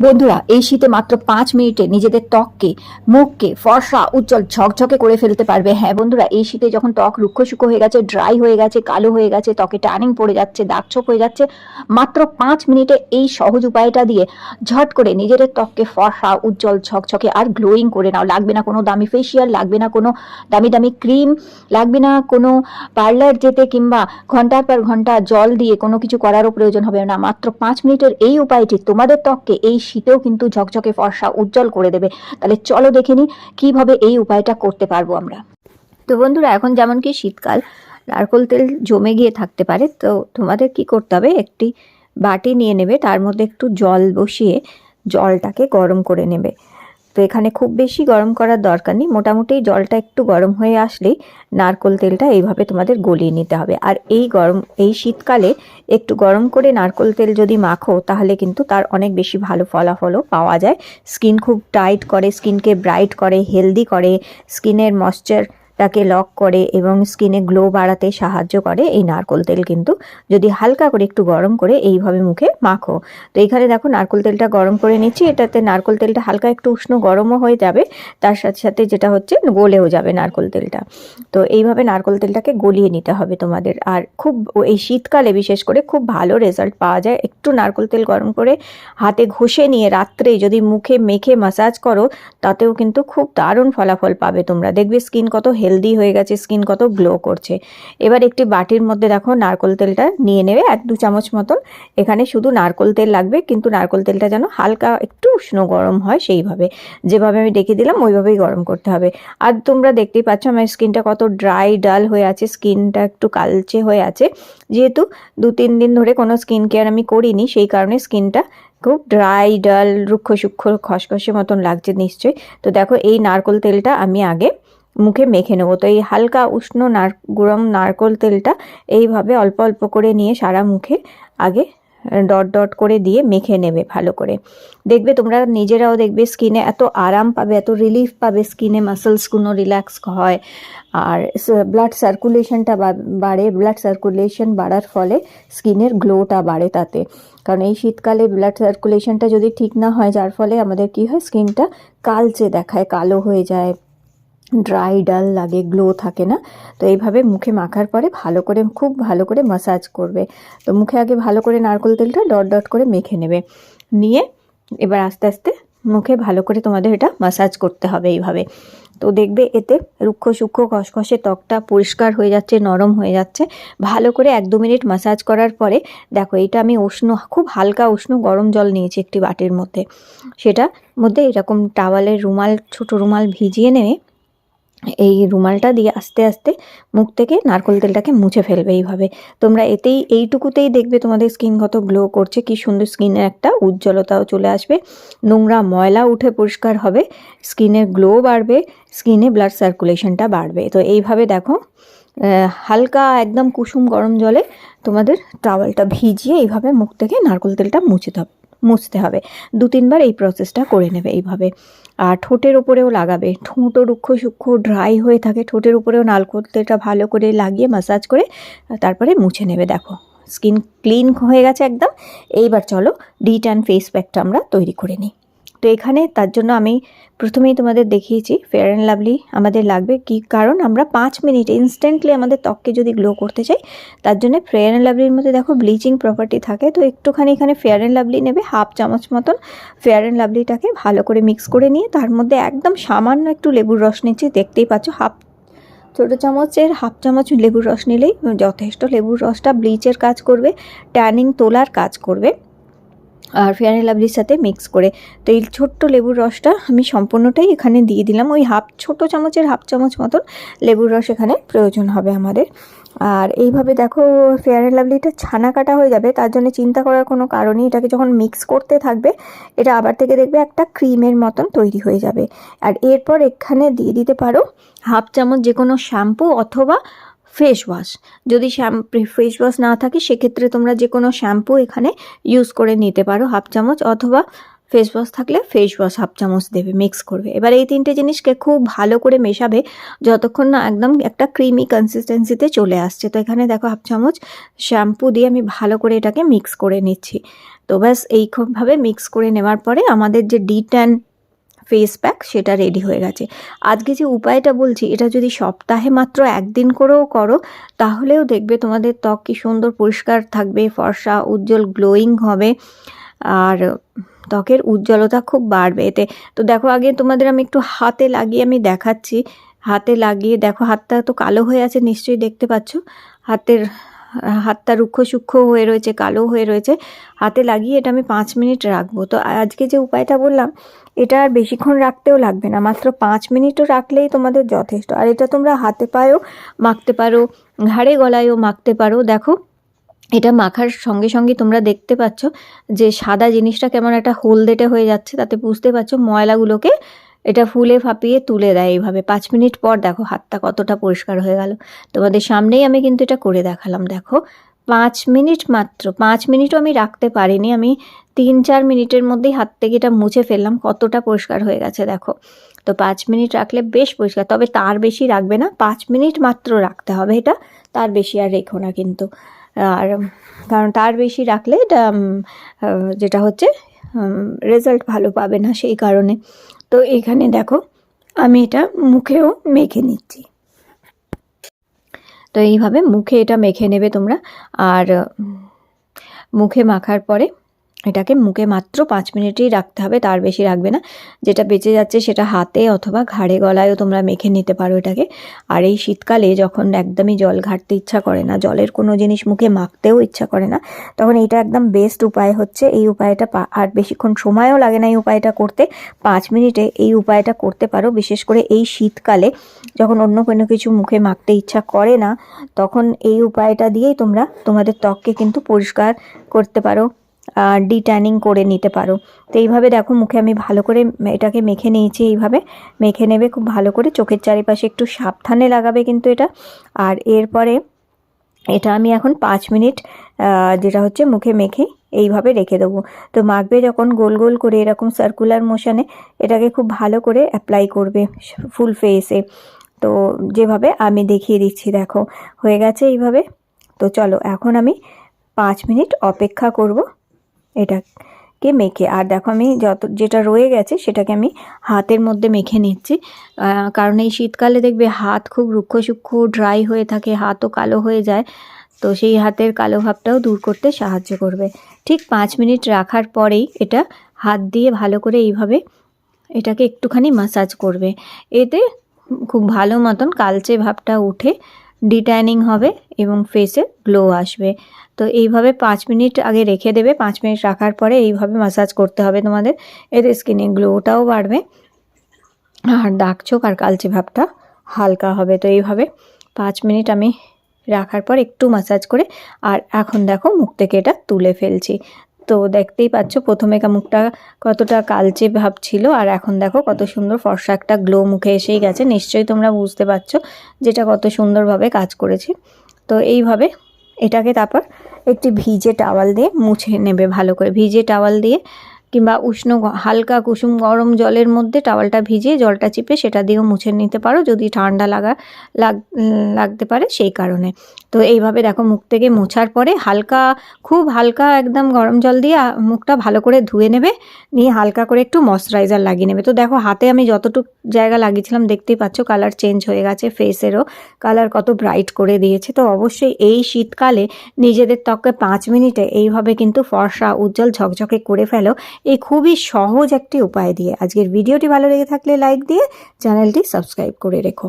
বন্ধুরা, এই শীতে মাত্র 5 মিনিটে নিজেদের ত্বককে, মুখকে ফর্সা, উজ্জ্বল, ঝকঝকে করে ফেলতে পারবে। হ্যাঁ বন্ধুরা, এই শীতে যখন ত্বক রুক্ষ শুষ্ক হয়ে গেছে, ড্রাই হয়ে গেছে, কালো হয়ে গেছে, ত্বকে ট্যানিং পড়ে যাচ্ছে, দাগছোপ হয়ে যাচ্ছে, মাত্র 5 মিনিটে এই সহজ উপায়টা দিয়ে ঝট করে নিজেদের ত্বককে ফর্সা, উজ্জ্বল, ঝকঝকে আর গ্লোয়িং করে নাও। লাগবে না কোনো দামি ফেসিয়াল, লাগবে না কোনো দামি দামি ক্রিম, লাগবে না কোনো পার্লার যেতে কিংবা ঘন্টার পর ঘন্টা জল দিয়ে কোনো কিছু করারও প্রয়োজন হবে না। মাত্র 5 মিনিটের এই উপায়টি তোমাদের ত্বককে এই শীতেও কিন্তু ঝকঝকে ফর্সা উজ্জ্বল করে দেবে। তাহলে চলো দেখে নিই কিভাবে এই উপায়টা করতে পারবো আমরা। তো বন্ধুরা, এখন যেমন কি শীতকাল, নারকোল তেল জমে গিয়ে থাকতে পারে, তো তোমাদের কি করতে হবে, একটি বাটি নিয়ে নেবে, তার মধ্যে একটু জল বসিয়ে জলটাকে গরম করে নেবে। তো এখানে খুব বেশি গরম করার দরকার নেই, মোটামুটি জলটা একটু গরম হয়ে আসলেই নারকোল তেলটা এইভাবে তোমাদের গলিয়ে নিতে হবে। আর এই শীতকালে একটু গরম করে নারকোল তেল যদি মাখো, তাহলে কিন্তু তার অনেক বেশি ভালো ফলাফলও পাওয়া যায়। স্কিন খুব টাইট করে, স্কিনকে ব্রাইট করে, হেলদি করে, স্কিনের ময়েশ্চারটাকে লক করে এবং স্কিনে গ্লো বাড়াতে সাহায্য করে এই নারকোল তেল। কিন্তু যদি হালকা করে একটু গরম করে এইভাবে মুখে মাখো। তো এইখানে দেখো নারকোল তেলটা গরম করে নিচ্ছি, এটাতে নারকোল তেলটা হালকা একটু উষ্ণ গরমও হয়ে যাবে, তার সাথে সাথে যেটা হচ্ছে গলেও যাবে নারকোল তেলটা। তো এইভাবে নারকোল তেলটাকে গলিয়ে নিতে হবে তোমাদের। আর খুব এই শীতকালে বিশেষ করে খুব ভালো রেজাল্ট পাওয়া যায়। একটু নারকোল তেল গরম করে হাতে ঘষে নিয়ে রাত্রে যদি মুখে মেখে ম্যাসাজ করো, তাতেও কিন্তু খুব দারুণ ফলাফল পাবে তোমরা। দেখবে স্কিন কত হেলদি হয়ে গেছে, স্কিন কত গ্লো করছে। এবার একটি বাটির মধ্যে দেখো নারকোল তেলটা নিয়ে নেবে, 1-2 চামচ মতন। এখানে শুধু নারকোল তেল লাগবে, কিন্তু নারকোল তেলটা যেন হালকা একটু উষ্ণ গরম হয়, সেইভাবে যেভাবে আমি দেখিয়ে দিলাম ওইভাবেই গরম করতে হবে। আর তোমরা দেখতেই পাচ্ছ আমার স্কিনটা কত ড্রাই ডাল হয়ে আছে, স্কিনটা একটু কালচে হয়ে আছে। যেহেতু 2-3 দিন ধরে কোনো স্কিন কেয়ার আমি করিনি, সেই কারণে স্কিনটা খুব ড্রাই ডাল, রুক্ষ সূক্ষ্ম খসখসে মতন লাগছে নিশ্চয়ই। তো দেখো এই নারকোল তেলটা আমি আগে মুখে মেখে নেবো। তো এই হালকা উষ্ণ গরম নারকোল তেলটা এইভাবে অল্প অল্প করে নিয়ে সারা মুখে আগে ডট ডট করে দিয়ে মেখে নেবে ভালো করে। দেখবে তোমরা নিজেরাও দেখবে স্কিনে এত আরাম পাবে, এত রিলিফ পাবে, স্কিনে মাসেলসগুলো রিল্যাক্স হয় আর ব্লাড সার্কুলেশনটা বাড়ে। ব্লাড সার্কুলেশন বাড়ার ফলে স্কিনের গ্লোটা বাড়ে তাতে। কারণ এই শীতকালে ব্লাড সার্কুলেশনটা যদি ঠিক না হয়, যার ফলে আমাদের কি হয়, স্কিনটা কালচে দেখায়, কালো হয়ে যায়, ড্রাই ডাল লাগে, গ্লো থাকে না। তো এইভাবে মুখে মাখার পরে ভালো করে, খুব ভালো করে ম্যাসাজ করবে। তো মুখে আগে ভালো করে নারকোল তেলটা ডট ডট করে মেখে নেবে, নিয়ে এবার আস্তে আস্তে মুখে ভালো করে তোমাদের এটা ম্যাসাজ করতে হবে এইভাবে। তো দেখবে এতে রুক্ষ সূক্ষ্ম খসখসে ত্বকটা পরিষ্কার হয়ে যাচ্ছে, নরম হয়ে যাচ্ছে। ভালো করে 1-2 মিনিট ম্যাসাজ করার পরে দেখো, এটা আমি খুব হালকা উষ্ণ গরম জল নিয়েছি একটি বাটির মধ্যে। সেটার মধ্যে এরকম টাওয়ালের রুমাল, ছোট রুমাল ভিজিয়ে নেবে, এই রুমালটা দিয়ে আস্তে আস্তে মুখ থেকে নারকোল তেলটাকে মুছে ফেলবে এইভাবে। তোমরা এইটুকুতেই দেখবে তোমাদের স্কিন কত গ্লো করছে, কি সুন্দর স্কিনের একটা উজ্জ্বলতাও চলে আসবে, নোংরা ময়লা উঠে পরিষ্কার হবে, স্কিনের গ্লো বাড়বে, স্কিনে ব্লাড সার্কুলেশনটা বাড়বে। তো এইভাবে দেখো হালকা একদম কুসুম গরম জলে তোমাদের টাওয়ালটা ভিজিয়ে এইভাবে মুখ থেকে নারকোল তেলটা মুছতে হবে। 2-3 বার এই প্রসেসটা করে নেবে এইভাবে। আর ঠোঁটের উপরেও লাগাবে, ঠোঁটও রুক্ষ সূক্ষ্ম ড্রাই হয়ে থাকে, ঠোঁটের উপরেও নারকোল তেলটা ভালো করে লাগিয়ে ম্যাসাজ করে তারপরে মুছে নেবে। দেখো স্কিন ক্লিন হয়ে গেছে একদম। এইবার চলো ডিট্যান ফেস প্যাকটা আমরা তৈরি করে নিই। তো এখানে তার জন্য আমি প্রথমেই তোমাদের দেখিয়েছি ফেয়ার অ্যান্ড লাভলি আমাদের লাগবে। কি কারণ আমরা 5 মিনিট ইনস্ট্যান্টলি আমাদের ত্বককে যদি গ্লো করতে চাই, তার জন্য ফেয়ার অ্যান্ড লাভলির মধ্যে দেখো ব্লিচিং প্রপার্টি থাকে। তো একটুখানি এখানে ফেয়ার অ্যান্ড লাভলি নেবে, 1/2 চামচ মতন ফেয়ার অ্যান্ড লাভলিটাকে ভালো করে মিক্স করে নিয়ে তার মধ্যে একদম সামান্য একটু লেবুর রস নিচ্ছি। দেখতেই পাচ্ছ ছোটো চামচের 1/2 চামচ লেবুর রস নিলেই যথেষ্ট। লেবুর রসটা ব্লিচের কাজ করবে, ট্যানিং তোলার কাজ করবে আর ফেয়ার অ্যান্ড লাভলির সাথে মিক্স করে। তো এই ছোট্ট লেবুর রসটা আমি সম্পূর্ণটাই এখানে দিয়ে দিলাম। ওই ছোটো চামচের 1/2 চামচ মতন লেবুর রস এখানে প্রয়োজন হবে আমাদের। আর এইভাবে দেখো ফেয়ার অ্যান্ড লাভলিটা ছানা কাটা হয়ে যাবে, তার জন্য চিন্তা করার কোনো কারণই। এটাকে যখন মিক্স করতে থাকবে, এটা আবার থেকে দেখবে একটা ক্রিমের মতন তৈরি হয়ে যাবে। আর এরপর এখানে দিয়ে দিতে পারো 1/2 চামচ যে কোনো শ্যাম্পু অথবা ফেস ওয়াশ। যদি ফেস ওয়াশ না থাকে, সেক্ষেত্রে তোমরা যে কোনো শ্যাম্পু এখানে ইউজ করে নিতে পারো 1/2 চামচ, অথবা ফেস ওয়াশ থাকলে ফেস ওয়াশ হাফ চামচ দেবে, মিক্স করবে। এবার এই 3টে জিনিসকে খুব ভালো করে মেশাবে যতক্ষণ না একদম একটা ক্রিমি কনসিস্টেন্সিতে চলে আসছে। তো এখানে দেখো হাফ চামচ শ্যাম্পু দিয়ে আমি ভালো করে এটাকে মিক্স করে নিচ্ছি। তো ব্যাস এইভাবে মিক্স করে নেওয়ার পরে আমাদের যে ডি10 ফেস প্যাক সেটা রেডি হয়ে গেছে। আজকে যে উপায়টা বলছি এটা যদি সপ্তাহে মাত্র একদিন করেও করো তাহলেও দেখবে তোমাদের ত্বক কি সুন্দর পরিষ্কার থাকবে, ফর্সা উজ্জ্বল গ্লোয়িং হবে, আর ত্বকের উজ্জ্বলতা খুব বাড়বে এতে। তো দেখো আগে তোমাদের আমি একটু হাতে লাগিয়ে আমি দেখাচ্ছি। হাতে লাগিয়ে দেখো হাতটা তো কালো হয়ে আছে, নিশ্চয়ই দেখতে পাচ্ছ। হাতটা রুক্ষ সূক্ষ্ম হয়ে রয়েছে, কালো হয়ে রয়েছে। হাতে লাগিয়ে এটা আমি 5 মিনিট রাখবো। তো আজকে যে উপায়টা বললাম এটা আর বেশিক্ষণ রাখতেও লাগবে না, মাত্র 5 মিনিটও রাখলেই তোমাদের যথেষ্ট। আর এটা তোমরা হাতে পায়েও মাখতে পারো, ঘাড়ে গলায়ও মাখতে পারো। দেখো এটা মাখার সঙ্গে সঙ্গে তোমরা দেখতে পাচ্ছ যে সাদা জিনিসটা কেমন একটা হলদেটে হয়ে যাচ্ছে, তাতে বুঝতে পারছো ময়লাগুলোকে এটা ফুলে ফাঁপিয়ে তুলে দেয় এইভাবে। 5 মিনিট পর দেখো হাতটা কতটা পরিষ্কার হয়ে গেল। তোমাদের সামনেই আমি কিন্তু এটা করে দেখালাম। দেখো 5 মিনিট, মাত্র 5 মিনিটও আমি রাখতে পারিনি, আমি 3-4 মিনিটের মধ্যেই হাত থেকে এটা মুছে ফেললাম, কতটা পরিষ্কার হয়ে গেছে দেখো। তো 5 মিনিট রাখলে বেশ পরিষ্কার, তবে তার বেশি রাখবে না, 5 মিনিট মাত্র রাখতে হবে এটা, তার বেশি আর রেখো না কিন্তু। আর কারণ তার বেশি রাখলে এটা যেটা হচ্ছে রেজাল্ট ভালো পাবে না, সেই কারণে। তো এখানে দেখো আমি এটা মুখেও মেখে নিচ্ছি। তো এইভাবে মুখে এটা মেখে নেবে তোমরা। আর মুখে মাখার পরে এটাকে মুখে মাত্র 5 মিনিটই রাখতে হবে, তার বেশি রাখবে না। যেটা বেঁচে যাচ্ছে সেটা হাতে অথবা ঘাড়ে গলায়ও তোমরা মেখে নিতে পারো এটাকে। আর এই শীতকালে যখন একদমই জল ঘাটতে ইচ্ছা করে না, জলের কোনো জিনিস মুখে মাখতেও ইচ্ছা করে না, তখন এটা একদম বেস্ট উপায় হচ্ছে এই উপায়টা। আর বেশিক্ষণ সময়ও লাগে না এই উপায়টা করতে, 5 মিনিটে এই উপায়টা করতে পারো। বিশেষ করে এই শীতকালে যখন অন্য কোনো কিছু মুখে মাখতে ইচ্ছা করে না, তখন এই উপায়টা দিয়েই তোমরা তোমাদের ত্বককে কিন্তু পরিষ্কার করতে পারো, ডিট্যানিং করে নিতে পারো। তো এইভাবে দেখো মুখে আমি ভালো করে এটাকে মেখে নিয়েছি। এইভাবে মেখে নেবে খুব ভালো করে, চোখের চারিপাশে একটু সাবধানে লাগাবে কিন্তু এটা। আর এরপরে এটা আমি এখন 5 মিনিট যেটা হচ্ছে মুখে মেখে এইভাবে রেখে দেবো। তো মাখবে যখন গোল গোল করে এরকম সার্কুলার মোশনে এটাকে খুব ভালো করে অ্যাপ্লাই করবে ফুল ফেসে। তো যেভাবে আমি দেখিয়ে দিচ্ছি দেখো হয়ে গেছে এইভাবে। তো চলো এখন আমি 5 মিনিট অপেক্ষা করব এটাকে মেখে। আর দেখো আমি যেটা রয়ে গেছে সেটাকে আমি হাতের মধ্যে মেখে নিচ্ছি, কারণ এই শীতকালে দেখবে হাত খুব রুক্ষ সূক্ষ্ম ড্রাই হয়ে থাকে, হাতও কালো হয়ে যায়। তো সেই হাতের কালো ভাবটাও দূর করতে সাহায্য করবে। ঠিক 5 মিনিট রাখার পরেই এটা হাত দিয়ে ভালো করে এইভাবে এটাকে একটুখানি ম্যাসাজ করবে। এতে খুব ভালো মতন কালচে ভাবটা উঠে ডিট্যানিং হবে এবং ফেসে গ্লো আসবে। তো এইভাবে 5 মিনিট আগে রেখে দেবে, 5 মিনিট রাখার পরে এইভাবে ম্যাসাজ করতে হবে তোমাদের। এতে স্কিনে গ্লোটাও বাড়বে আর দাগ ছোপ আর কালচে ভাবটা হালকা হবে। তো এইভাবে 5 মিনিট আমি রাখার পর একটু ম্যাসাজ করে আর এখন দেখো মুখ থেকে এটা তুলে ফেলছি। তো দেখতেই পাচ্ছ প্রথমে মুখটা কতটা কালচে ভাব ছিল, আর এখন দেখো কত সুন্দর ফর্সা একটা গ্লো মুখে এসেই গেছে। নিশ্চয়ই তোমরা বুঝতে পারছো যেটা কত সুন্দরভাবে কাজ করেছে। তো এইভাবে এটাকে তারপর একটি ভিজে টাওয়াল দিয়ে মুছে নেবে ভালো করে। ভিজে টাওয়াল দিয়ে কিংবা উষ্ণ হালকা কুসুম গরম জলের মধ্যে টাওয়ালটা ভিজিয়ে জলটা চিপে সেটা দিয়েও মুছে নিতে পারো, যদি ঠান্ডা লাগতে পারে সেই কারণে। তো এইভাবে দেখো মুখ থেকে মোছার পরে খুব হালকা একদম গরম জল দিয়ে মুখটা ভালো করে ধুয়ে নেবে, নিয়ে হালকা করে একটু ময়শ্চারাইজার লাগিয়ে নেবে। তো দেখো হাতে আমি যতটুকু জায়গা লাগিয়েছিলাম দেখতেই পাচ্ছ কালার চেঞ্জ হয়ে গেছে, ফেসেরও কালার কত ব্রাইট করে দিয়েছে। তো অবশ্যই এই শীতকালে নিজেদের ত্বকে 5 মিনিটে এইভাবে কিন্তু ফর্সা উজ্জ্বল ঝকঝকে করে ফেলো এই খুবই সহজ একটি উপায় দিয়ে। আজকের ভিডিওটি ভালো লেগে থাকলে লাইক দিয়ে চ্যানেলটি সাবস্ক্রাইব করে রেখো।